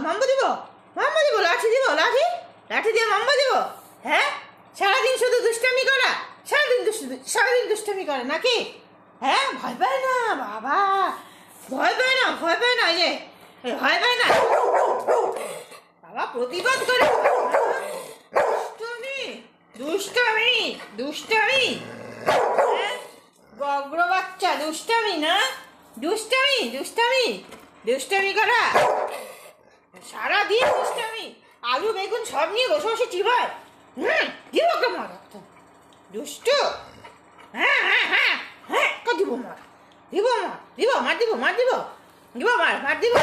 Mamba দিব, mamba দিব, লাঠি দিব, লাঠি লাঠি দিয়ে মাম্বা দিব। হ্যাঁ, সারাদিন শুধু দুষ্টামি করা, সারাদিন দুষ্টামি করে নাকি? হ্যাঁ, ভয় পায় না বাবা, ভয় পায় না, ভয় পায় না, এই যে ভয় পায় না বাবা, প্রতিবাদ করে। দুষ্টামি দুষ্টামি দুষ্টামি, হ্যাঁ, বগ্র বাচ্চা, দুষ্টামি না, দুষ্টামি দুষ্টামি দুষ্টামি করা, সারাদিন দুষ্টামি, আলু বেগুন সব নিয়ে বসে বসে চিবায়। দিব কে মার একদম দুষ্টু। হ্যাঁ হ্যাঁ হ্যাঁ হ্যাঁ, দিব মার, দিব মার, দিব মার, দিব মার, দিব দিব মার, মার দিব।